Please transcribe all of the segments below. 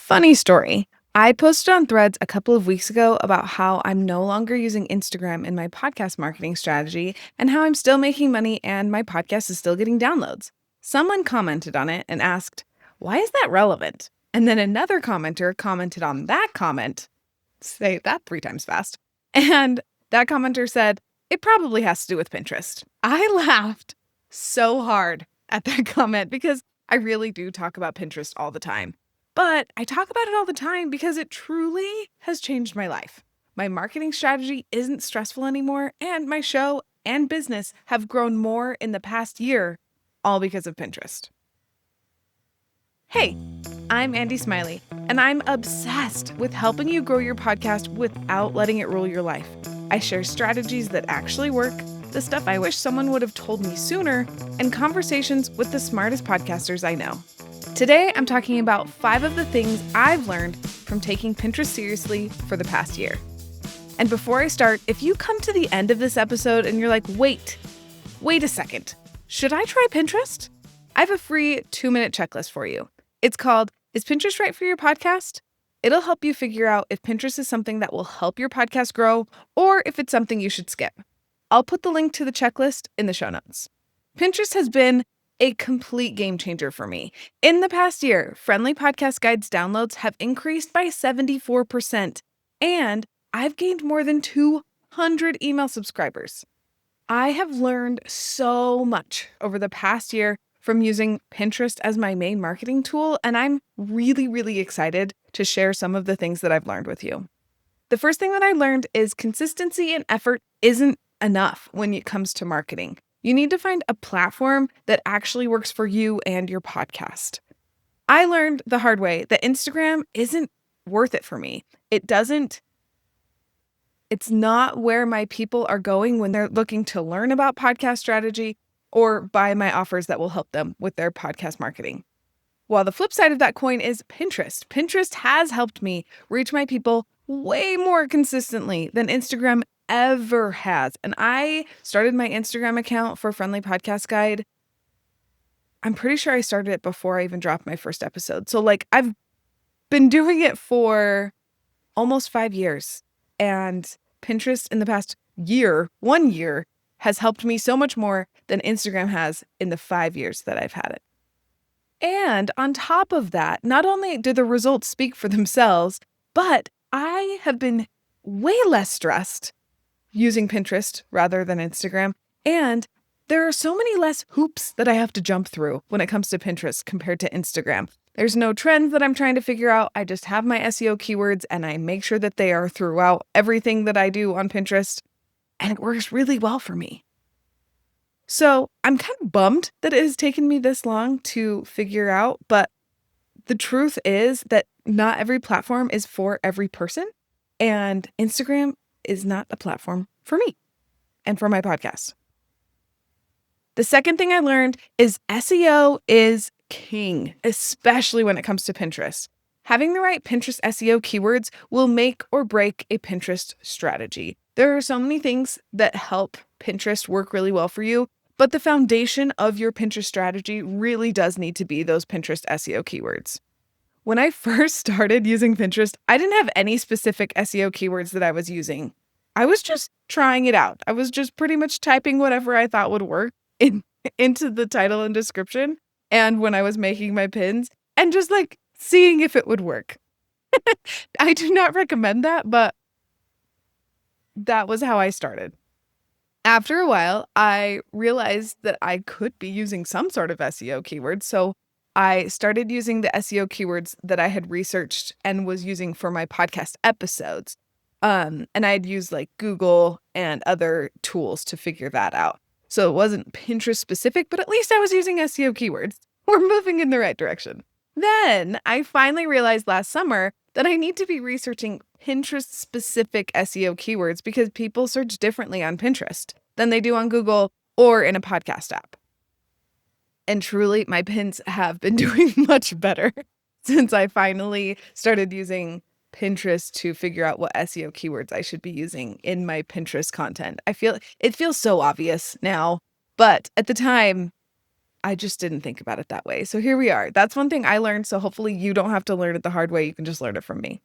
Funny story. I posted on Threads a couple of weeks ago about how I'm no longer using Instagram in my podcast marketing strategy and how I'm still making money and my podcast is still getting downloads. Someone commented on it and asked, "Why is that relevant?" And then another commenter commented on that comment. Say that 3 times fast. And that commenter said, "It probably has to do with Pinterest." I laughed so hard at that comment because I really do talk about Pinterest all the time. But I talk about it all the time because it truly has changed my life. My marketing strategy isn't stressful anymore, and my show and business have grown more in the past year, all because of Pinterest. Hey, I'm Andy Smiley, and I'm obsessed with helping you grow your podcast without letting it rule your life. I share strategies that actually work, the stuff I wish someone would have told me sooner, and conversations with the smartest podcasters I know. Today, I'm talking about 5 of the things I've learned from taking Pinterest seriously for the past year. And before I start, if you come to the end of this episode and you're like, wait a second, should I try Pinterest? I have a free 2-minute checklist for you. It's called, Is Pinterest Right for Your Podcast? It'll help you figure out if Pinterest is something that will help your podcast grow or if it's something you should skip. I'll put the link to the checklist in the show notes. Pinterest has been a complete game changer for me. In the past year, Friendly Podcast Guides downloads have increased by 74%, and I've gained more than 200 email subscribers. I have learned so much over the past year from using Pinterest as my main marketing tool, and I'm really excited to share some of the things that I've learned with you. The first thing that I learned is consistency and effort isn't enough when it comes to marketing. You need to find a platform that actually works for you and your podcast. I learned the hard way that Instagram isn't worth it for me. It's not where my people are going when they're looking to learn about podcast strategy or buy my offers that will help them with their podcast marketing. While the flip side of that coin is Pinterest. Pinterest has helped me reach my people way more consistently than Instagram ever has. And I started my Instagram account for Friendly Podcast Guide. I'm pretty sure I started it before I even dropped my first episode. So I've been doing it for almost 5 years. And Pinterest in the past year, 1 year, has helped me so much more than Instagram has in the 5 years that I've had it. And on top of that, not only do the results speak for themselves, but I have been way less stressed using Pinterest rather than Instagram. And there are so many less hoops that I have to jump through when it comes to Pinterest compared to Instagram. There's no trends that I'm trying to figure out. I just have my SEO keywords and I make sure that they are throughout everything that I do on Pinterest. And it works really well for me. So I'm kind of bummed that it has taken me this long to figure out, but the truth is that not every platform is for every person, and Instagram is not a platform for me and for my podcast. The second thing I learned is SEO is king, especially when it comes to Pinterest. Having the right Pinterest SEO keywords will make or break a Pinterest strategy. There are so many things that help Pinterest work really well for you, but the foundation of your Pinterest strategy really does need to be those Pinterest SEO keywords. When I first started using Pinterest, I didn't have any specific SEO keywords that I was using. I was just trying it out. I was just pretty much typing whatever I thought would work into the title and description, and when I was making my pins, and just seeing if it would work. I do not recommend that, but that was how I started. After a while, I realized that I could be using some sort of SEO keywords, so I started using the SEO keywords that I had researched and was using for my podcast episodes. And I'd use Google and other tools to figure that out. So it wasn't Pinterest specific, but at least I was using SEO keywords. We're moving in the right direction. Then I finally realized last summer that I need to be researching Pinterest-specific SEO keywords because people search differently on Pinterest than they do on Google or in a podcast app. And truly, my pins have been doing much better since I finally started using Pinterest to figure out what SEO keywords I should be using in my Pinterest content. It feels so obvious now, but at the time, I just didn't think about it that way. So here we are. That's one thing I learned. So hopefully you don't have to learn it the hard way. You can just learn it from me.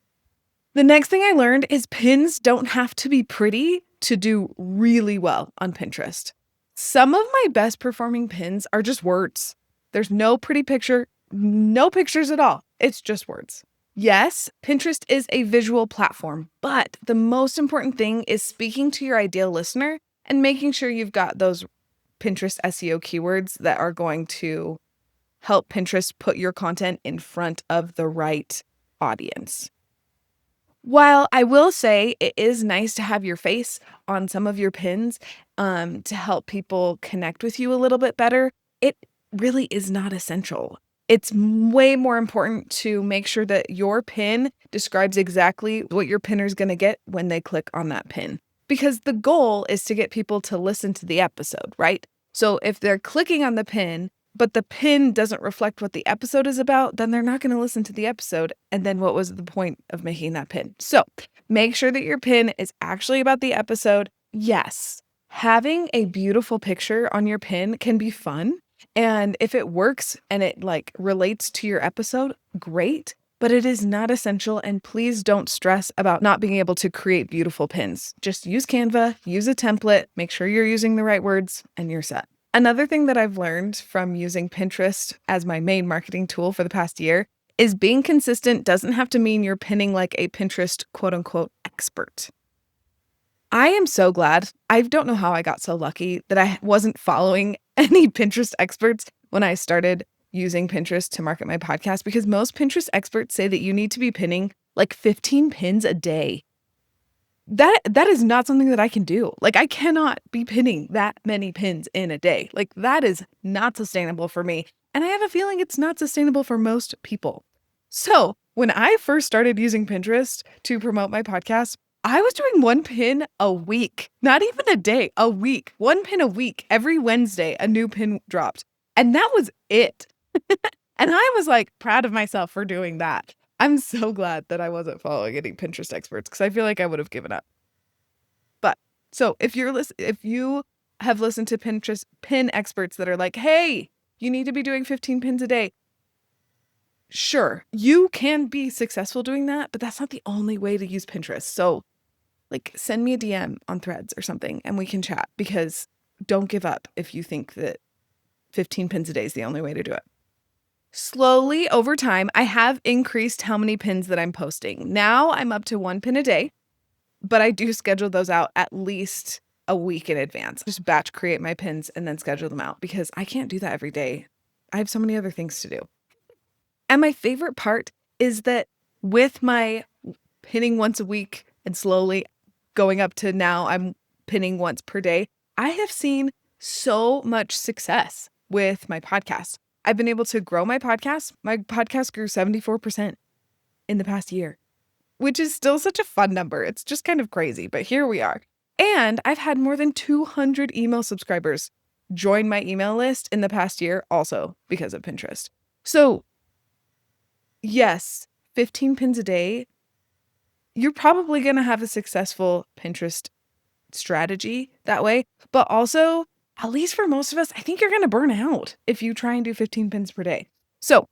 The next thing I learned is pins don't have to be pretty to do really well on Pinterest. Some of my best performing pins are just words. There's no pretty picture, no pictures at all. It's just words. Yes, Pinterest is a visual platform, but the most important thing is speaking to your ideal listener and making sure you've got those Pinterest SEO keywords that are going to help Pinterest put your content in front of the right audience. While I will say it is nice to have your face on some of your pins to help people connect with you a little bit better, it really is not essential. It's way more important to make sure that your pin describes exactly what your pinner's going to get when they click on that pin. Because the goal is to get people to listen to the episode, right? So if they're clicking on the pin, but the pin doesn't reflect what the episode is about, then they're not going to listen to the episode. And then what was the point of making that pin? So make sure that your pin is actually about the episode. Yes, having a beautiful picture on your pin can be fun. And if it works and it relates to your episode, great. But it is not essential. And please don't stress about not being able to create beautiful pins. Just use Canva, use a template, make sure you're using the right words, and you're set. Another thing that I've learned from using Pinterest as my main marketing tool for the past year is being consistent doesn't have to mean you're pinning like a Pinterest quote unquote expert. I am so glad. I don't know how I got so lucky that I wasn't following any Pinterest experts when I started using Pinterest to market my podcast, because most Pinterest experts say that you need to be pinning like 15 pins a day. That is not something that I can do. I cannot be pinning that many pins in a day. That is not sustainable for me. And I have a feeling it's not sustainable for most people. So when I first started using Pinterest to promote my podcast, I was doing one pin a week, not even a day, a week, one pin a week. Every Wednesday, a new pin dropped. And that was it. And I was proud of myself for doing that. I'm so glad that I wasn't following any Pinterest experts because I feel like I would have given up. But so if you have listened to Pinterest pin experts that are like, hey, you need to be doing 15 pins a day. Sure, you can be successful doing that, but that's not the only way to use Pinterest. So send me a DM on Threads or something and we can chat, because don't give up if you think that 15 pins a day is the only way to do it. Slowly over time, I have increased how many pins that I'm posting. Now I'm up to 1 pin a day, but I do schedule those out at least a week in advance. Just batch create my pins and then schedule them out, because I can't do that every day. I have so many other things to do. And my favorite part is that with my pinning once a week and slowly going up to now I'm pinning once per day, I have seen so much success with my podcast. I've been able to grow my podcast. My podcast grew 74% in the past year, which is still such a fun number. It's just kind of crazy, but here we are. And I've had more than 200 email subscribers join my email list in the past year, also because of Pinterest. So yes, 15 pins a day, you're probably going to have a successful Pinterest strategy that way, but also, at least for most of us, I think you're going to burn out if you try and do 15 pins per day. So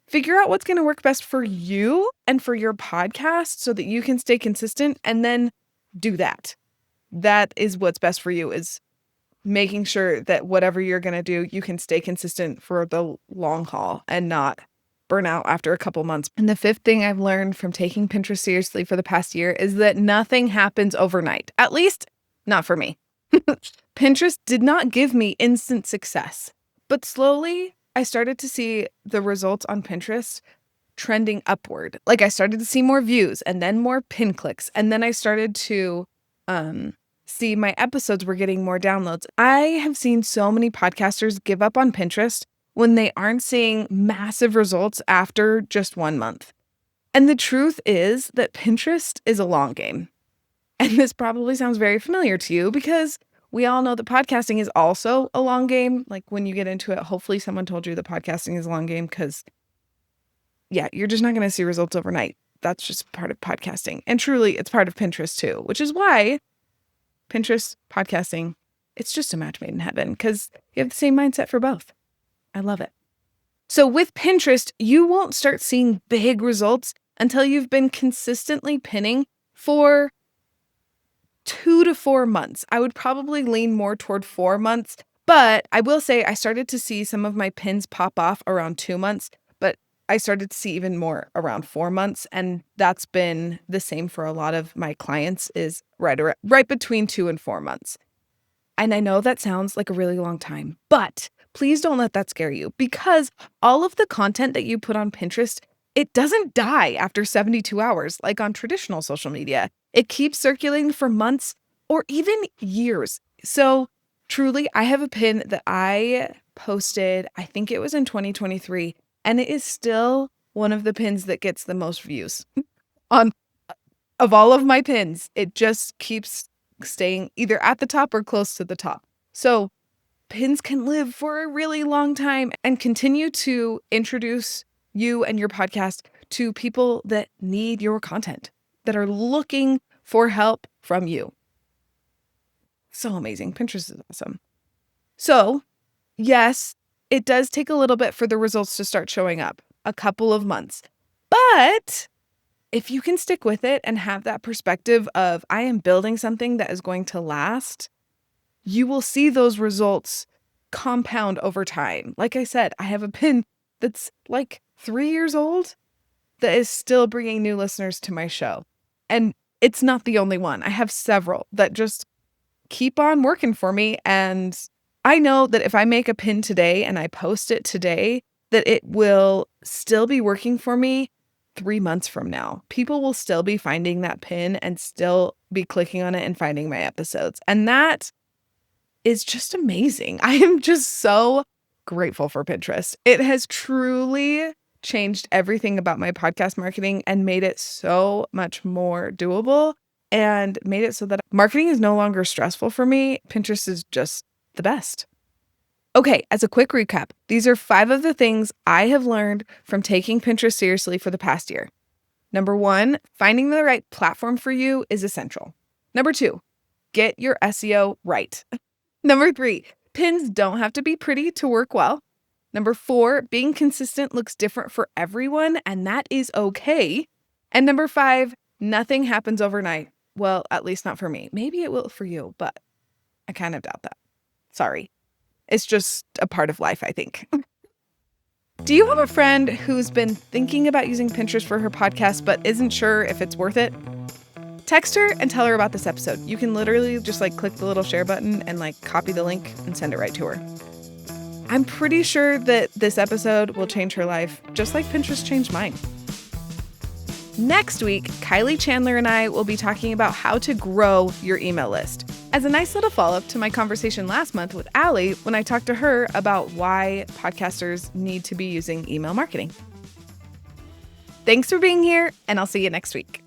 figure out what's going to work best for you and for your podcast so that you can stay consistent, and then do that. That is what's best for you, is making sure that whatever you're going to do, you can stay consistent for the long haul and not burn out after a couple months. And the fifth thing I've learned from taking Pinterest seriously for the past year is that nothing happens overnight, at least not for me. Pinterest did not give me instant success, but slowly I started to see the results on Pinterest trending upward. I started to see more views and then more pin clicks. And then I started to see my episodes were getting more downloads. I have seen so many podcasters give up on Pinterest when they aren't seeing massive results after just 1 month. And the truth is that Pinterest is a long game. And this probably sounds very familiar to you, because we all know that podcasting is also a long game. When you get into it, hopefully someone told you that podcasting is a long game, because you're just not going to see results overnight. That's just part of podcasting. And truly, it's part of Pinterest too, which is why Pinterest, podcasting, it's just a match made in heaven, because you have the same mindset for both. I love it. So with Pinterest, you won't start seeing big results until you've been consistently pinning for 2 to 4 months. I would probably lean more toward 4 months, but I will say I started to see some of my pins pop off around 2 months, but I started to see even more around 4 months, and that's been the same for a lot of my clients is right between 2 and 4 months. And I know that sounds like a really long time, but please don't let that scare you because all of the content that you put on Pinterest, it doesn't die after 72 hours like on traditional social media. It keeps circulating for months or even years. So truly, I have a pin that I posted, I think it was in 2023, and it is still one of the pins that gets the most views on of all of my pins. It just keeps staying either at the top or close to the top. So pins can live for a really long time and continue to introduce you and your podcast to people that need your content, that are looking for help from you. So amazing. Pinterest is awesome. So, yes, it does take a little bit for the results to start showing up, a couple of months. But if you can stick with it and have that perspective of I am building something that is going to last, you will see those results compound over time. Like I said, I have a pin that's like 3 years old that is still bringing new listeners to my show. And it's not the only one. I have several that just keep on working for me. And I know that if I make a pin today and I post it today, that it will still be working for me 3 months from now. People will still be finding that pin and still be clicking on it and finding my episodes. And that is just amazing. I am just so grateful for Pinterest. It has truly changed everything about my podcast marketing and made it so much more doable and made it so that marketing is no longer stressful for me. Pinterest is just the best. Okay, as a quick recap, these are 5 of the things I have learned from taking Pinterest seriously for the past year. Number 1, finding the right platform for you is essential. Number 2, get your SEO right. Number 3, pins don't have to be pretty to work well. Number 4, being consistent looks different for everyone, and that is okay. And number 5, nothing happens overnight. Well, at least not for me. Maybe it will for you, but I kind of doubt that. Sorry. It's just a part of life, I think. Do you have a friend who's been thinking about using Pinterest for her podcast but isn't sure if it's worth it? Text her and tell her about this episode. You can literally just click the little share button and copy the link and send it right to her. I'm pretty sure that this episode will change her life, just like Pinterest changed mine. Next week, Kylie Chandler and I will be talking about how to grow your email list, as a nice little follow-up to my conversation last month with Allie when I talked to her about why podcasters need to be using email marketing. Thanks for being here, and I'll see you next week.